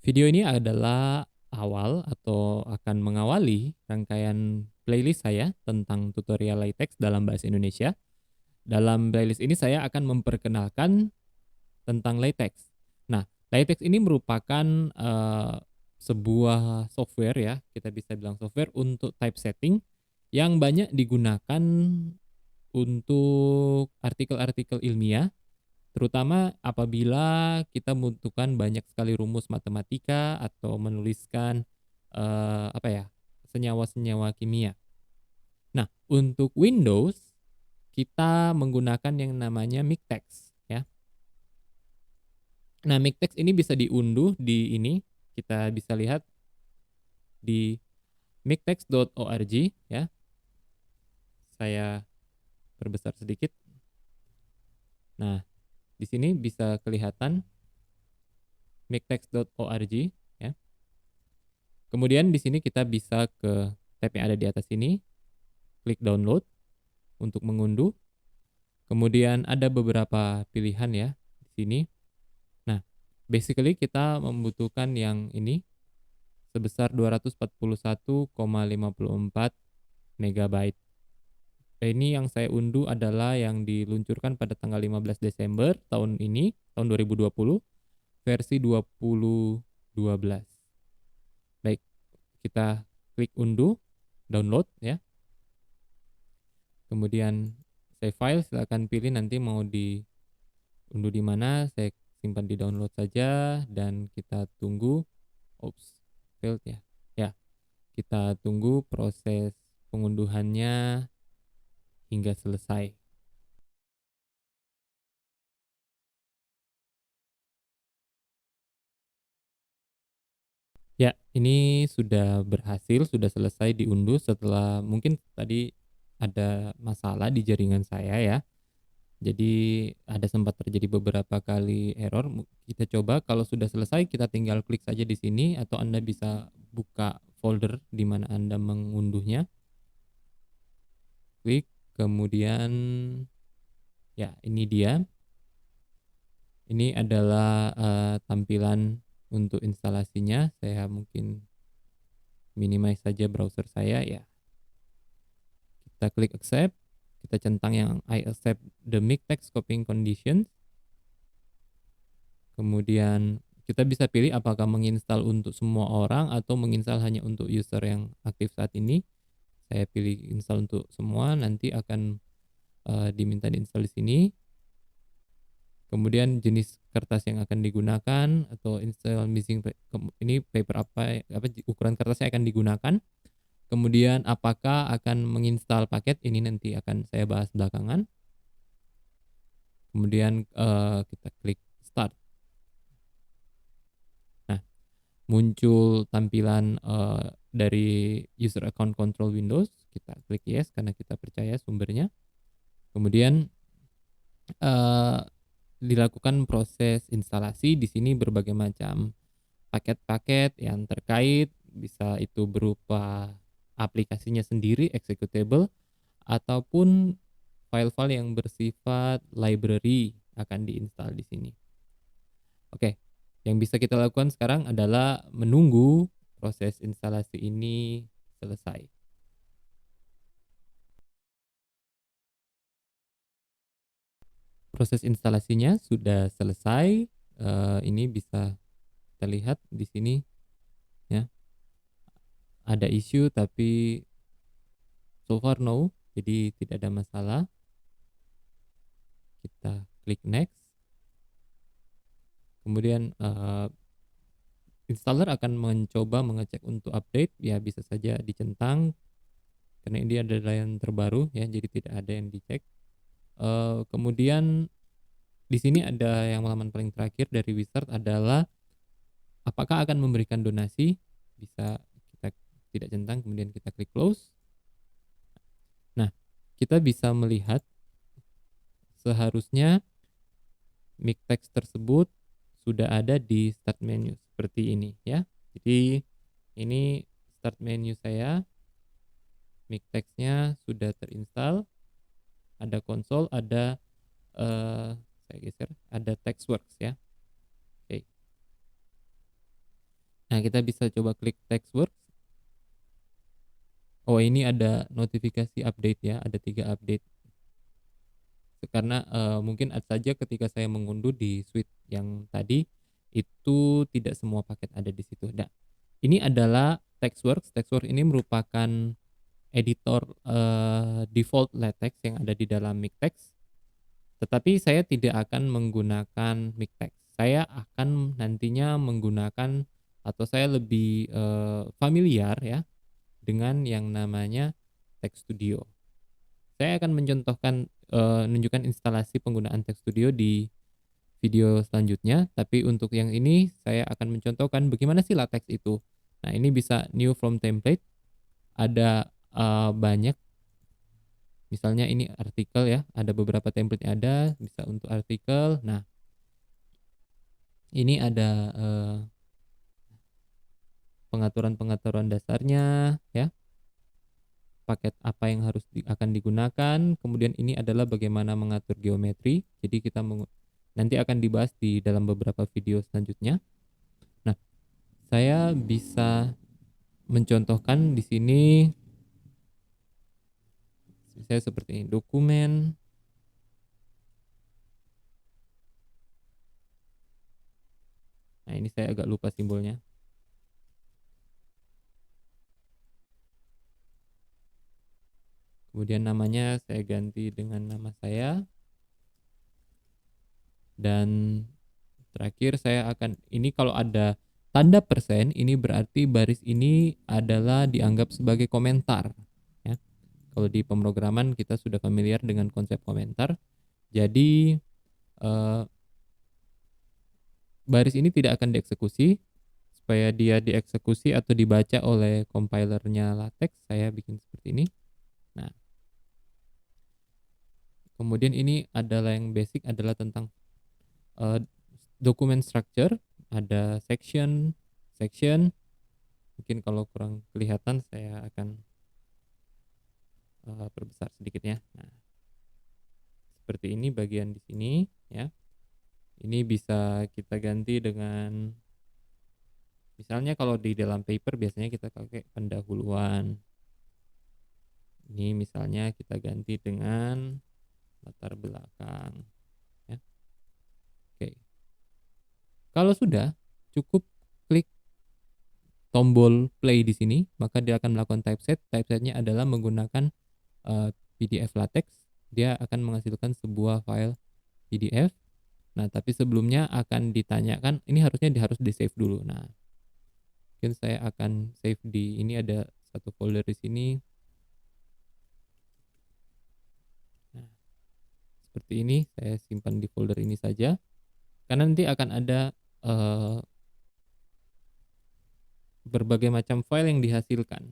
Video ini adalah awal atau akan mengawali rangkaian playlist saya tentang tutorial LaTeX dalam bahasa Indonesia. Dalam playlist ini saya akan memperkenalkan tentang LaTeX. Nah, LaTeX ini merupakan sebuah software ya, kita bisa bilang software untuk typesetting yang banyak digunakan untuk artikel-artikel ilmiah, terutama apabila kita membutuhkan banyak sekali rumus matematika atau menuliskan, apa ya, senyawa-senyawa kimia. Nah, untuk Windows, kita menggunakan yang namanya MikTeX, ya. Nah, MikTeX ini bisa diunduh di ini, kita bisa lihat di miktex.org, ya. Saya perbesar sedikit. Nah, di sini bisa kelihatan miktex.org, ya. Kemudian di sini kita bisa ke tab yang ada di atas ini, klik download untuk mengunduh. Kemudian ada beberapa pilihan ya di sini. Nah, basically kita membutuhkan yang ini sebesar 241,54 megabyte. Ini yang saya unduh adalah yang diluncurkan pada tanggal 15 Desember tahun ini, tahun 2020, versi 2012. Baik, kita klik unduh, download ya. Kemudian save file, silakan pilih nanti mau diunduh di mana, saya simpan di download saja dan kita tunggu. Oops, failed ya. Ya, kita tunggu proses pengunduhannya hingga selesai. Ya, ini sudah berhasil, sudah selesai diunduh setelah mungkin tadi ada masalah di jaringan saya ya. Jadi ada sempat terjadi beberapa kali error. Kita coba kalau sudah selesai kita tinggal klik saja di sini atau Anda bisa buka folder di mana Anda mengunduhnya. Klik, kemudian ya ini dia. Ini adalah tampilan untuk instalasinya. Saya mungkin minimize saja browser saya ya. Kita klik accept, kita centang yang I accept the MikTeX copying conditions. Kemudian kita bisa pilih apakah menginstal untuk semua orang atau menginstal hanya untuk user yang aktif saat ini. Saya pilih install untuk semua, nanti akan diminta diinstal di sini. Kemudian jenis kertas yang akan digunakan atau install missing ini paper apa ukuran kertas yang akan digunakan. Kemudian apakah akan menginstal paket, ini nanti akan saya bahas belakangan. Kemudian kita klik start. Nah, muncul tampilan dari user account control Windows, kita klik yes karena kita percaya sumbernya. Kemudian dilakukan proses instalasi. Di sini berbagai macam paket-paket yang terkait, bisa itu berupa aplikasinya sendiri, executable, ataupun file-file yang bersifat library akan diinstal di sini. Oke, yang bisa kita lakukan sekarang adalah menunggu proses instalasi ini selesai. Proses instalasinya sudah selesai. Ini bisa kita lihat di sini ya. Ada issue tapi so far no, jadi tidak ada masalah. Kita klik next. Kemudian installer akan mencoba mengecek untuk update, ya bisa saja dicentang karena ini adalah yang terbaru ya, jadi tidak ada yang dicek. Kemudian di sini ada yang halaman paling terakhir dari wizard adalah apakah akan memberikan donasi, bisa kita tidak centang, kemudian kita klik close. Nah, kita bisa melihat seharusnya MikTeX tersebut sudah ada di start menu seperti ini ya. Jadi ini start menu saya, MikTeX-nya sudah terinstall, ada konsol, ada saya geser, ada TextWorks ya. Oke. Nah, kita bisa coba klik Textworks. Oh, ini ada notifikasi update ya, ada 3 update. Karena, mungkin saja ketika saya mengunduh di suite yang tadi, itu tidak semua paket ada di situ. Nah, ini adalah Textworks. Textworks ini merupakan editor, default LaTeX yang ada di dalam Miktex, tetapi saya tidak akan menggunakan Miktex. Saya akan nantinya menggunakan atau saya lebih, familiar ya dengan yang namanya Text Studio. Saya akan mencontohkan, menunjukkan instalasi penggunaan Text Studio di video selanjutnya, tapi untuk yang ini saya akan mencontohkan bagaimana sih LaTeX itu. Nah, ini bisa new from template, ada, banyak, misalnya ini artikel ya, ada beberapa template yang ada, bisa untuk artikel. Nah, ini ada, pengaturan-pengaturan dasarnya ya, paket apa yang harus akan digunakan, kemudian ini adalah bagaimana mengatur geometri. Jadi kita nanti akan dibahas di dalam beberapa video selanjutnya. Nah, saya bisa mencontohkan di sini saya seperti ini, dokumen. Nah, ini saya agak lupa simbolnya. Kemudian namanya saya ganti dengan nama saya. Dan terakhir saya akan, ini kalau ada tanda persen, ini berarti baris ini adalah dianggap sebagai komentar ya. Kalau di pemrograman kita sudah familiar dengan konsep komentar. Jadi baris ini tidak akan dieksekusi. Supaya dia dieksekusi atau dibaca oleh compilernya LaTeX, saya bikin seperti ini. Nah, kemudian ini adalah yang basic, adalah tentang document structure, ada section, section. Mungkin kalau kurang kelihatan saya akan perbesar sedikit ya. Nah, seperti ini bagian di sini ya. Ini bisa kita ganti dengan, misalnya kalau di dalam paper biasanya kita pakai pendahuluan. Ini misalnya kita ganti dengan latar belakang ya. Oke. Kalau sudah, cukup klik tombol play di sini, maka dia akan melakukan typeset. Typesetnya adalah menggunakan PDF LaTeX. Dia akan menghasilkan sebuah file PDF. Nah, tapi sebelumnya akan ditanyakan, ini harusnya harus di-save dulu. Nah, mungkin saya akan save di ini, ada satu folder di sini. Nah, seperti ini, saya simpan di folder ini saja. Karena nanti akan ada berbagai macam file yang dihasilkan.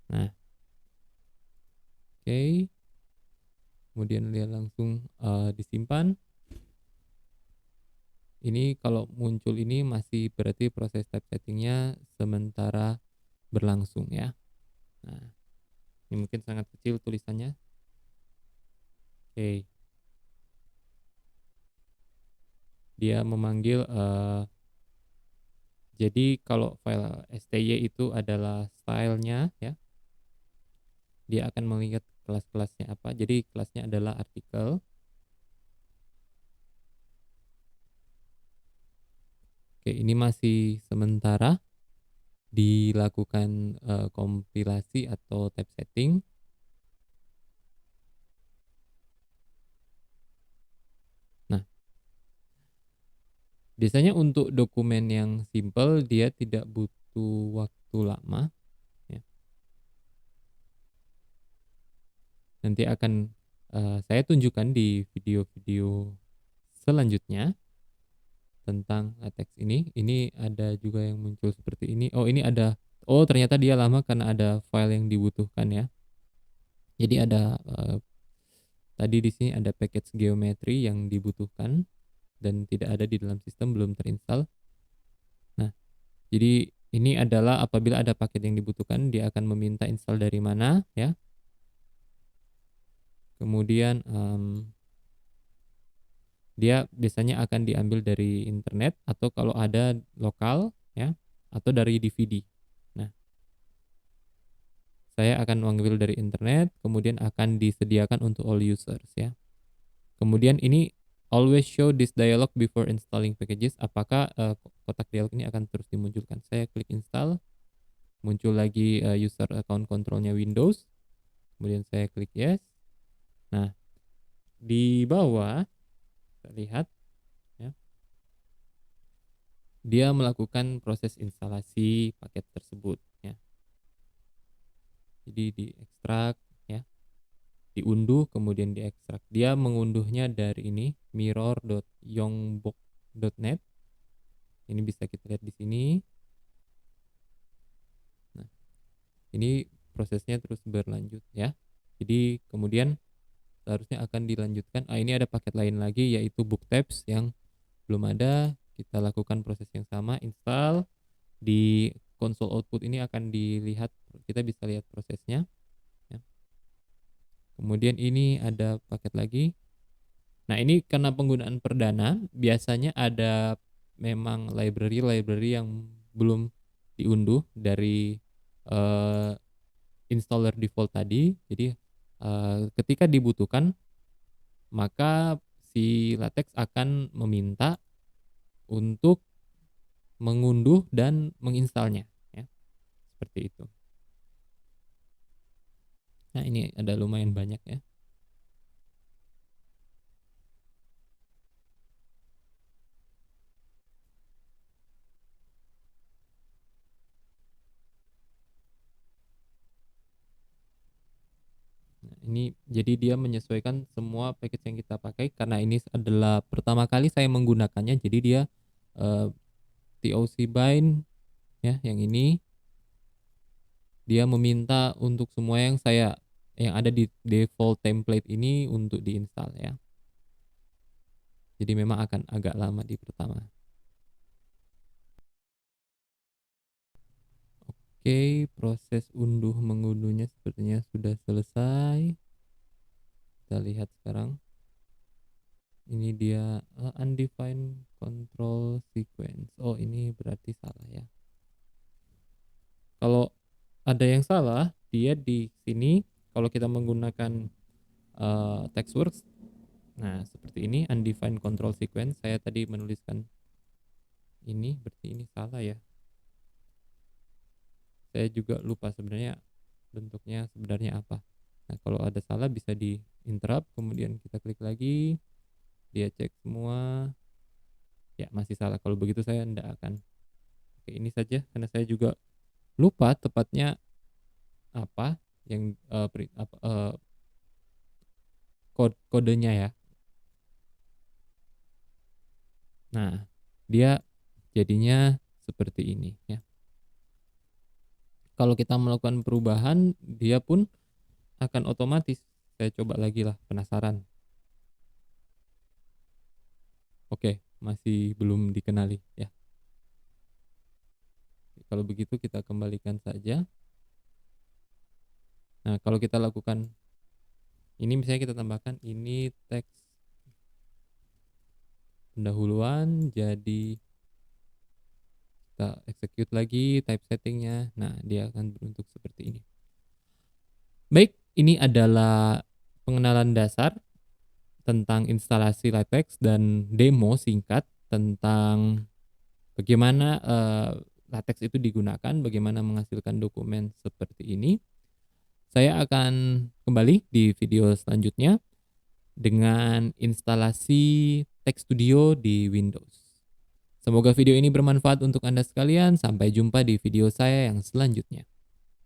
Nah, oke. Kemudian dia langsung disimpan. Ini kalau muncul ini masih berarti proses typesettingnya sementara berlangsung ya. Nah, ini mungkin sangat kecil tulisannya. Oke. Dia memanggil, jadi kalau file STY itu adalah stylenya ya. Dia akan melihat kelas-kelasnya apa. Jadi kelasnya adalah artikel. Oke, ini masih sementara dilakukan kompilasi atau typesetting. Nah, biasanya untuk dokumen yang simple dia tidak butuh waktu lama ya. Nanti akan saya tunjukkan di video-video selanjutnya tentang LaTeX ini. Ini ada juga yang muncul seperti ini. Oh, ini ada, oh ternyata dia lama karena ada file yang dibutuhkan ya. Jadi ada tadi di sini ada package geometri yang dibutuhkan dan tidak ada di dalam sistem, belum terinstall. Nah, jadi ini adalah apabila ada paket yang dibutuhkan, dia akan meminta install dari mana ya. Kemudian Dia biasanya akan diambil dari internet atau kalau ada lokal ya, atau dari DVD. Nah, saya akan mengambil dari internet, kemudian akan disediakan untuk all users ya. Kemudian ini always show this dialog before installing packages. Apakah kotak dialog ini akan terus dimunculkan? Saya klik install, muncul lagi user account controlnya Windows. Kemudian saya klik yes. Nah, di bawah kita lihat ya, dia melakukan proses instalasi paket tersebut ya. Jadi diekstrak ya, diunduh kemudian diekstrak. Dia mengunduhnya dari ini mirror.yongbox.net. Ini bisa kita lihat di sini. Nah, ini prosesnya terus berlanjut ya. Jadi kemudian seharusnya akan dilanjutkan. Ini ada paket lain lagi yaitu booktabs yang belum ada. Kita lakukan proses yang sama, install. Di console output ini akan dilihat, kita bisa lihat prosesnya ya. Kemudian ini ada paket lagi. Nah, ini karena penggunaan perdana, biasanya ada memang library yang belum diunduh dari installer default tadi. Jadi ketika dibutuhkan, maka si LaTeX akan meminta untuk mengunduh dan menginstalnya ya, seperti itu. Nah, ini ada lumayan banyak ya. Nah, ini jadi dia menyesuaikan semua package yang kita pakai karena ini adalah pertama kali saya menggunakannya. Jadi dia eh, TOC bind ya, yang ini dia meminta untuk semua yang ada di default template ini untuk diinstal ya. Jadi memang akan agak lama di pertama. Oke, proses unduh mengunduhnya sepertinya sudah selesai. Kita lihat sekarang. Ini dia undefined control sequence. Oh, ini berarti salah ya. Kalau ada yang salah, dia di sini kalau kita menggunakan TextWorks, nah seperti ini undefined control sequence. Saya tadi menuliskan ini, berarti ini salah ya. Saya juga lupa sebenarnya bentuknya sebenarnya apa. Nah, kalau ada salah bisa di interrupt, kemudian kita klik lagi, dia cek semua. Ya, masih salah. Kalau begitu saya tidak akan. Oke, ini saja karena saya juga lupa tepatnya apa yang kodenya ya. Nah, dia jadinya seperti ini ya. Kalau kita melakukan perubahan, dia pun akan otomatis. Saya coba lagi lah, penasaran. Oke, masih belum dikenali ya. Kalau begitu kita kembalikan saja. Nah, kalau kita lakukan ini, misalnya kita tambahkan ini teks pendahuluan, jadi kita execute lagi type settingnya. Nah, dia akan berbentuk seperti ini. Baik, ini adalah pengenalan dasar tentang instalasi LaTeX dan demo singkat tentang bagaimana LaTeX itu digunakan, bagaimana menghasilkan dokumen seperti ini. Saya akan kembali di video selanjutnya dengan instalasi Text Studio di Windows. Semoga video ini bermanfaat untuk Anda sekalian. Sampai jumpa di video saya yang selanjutnya.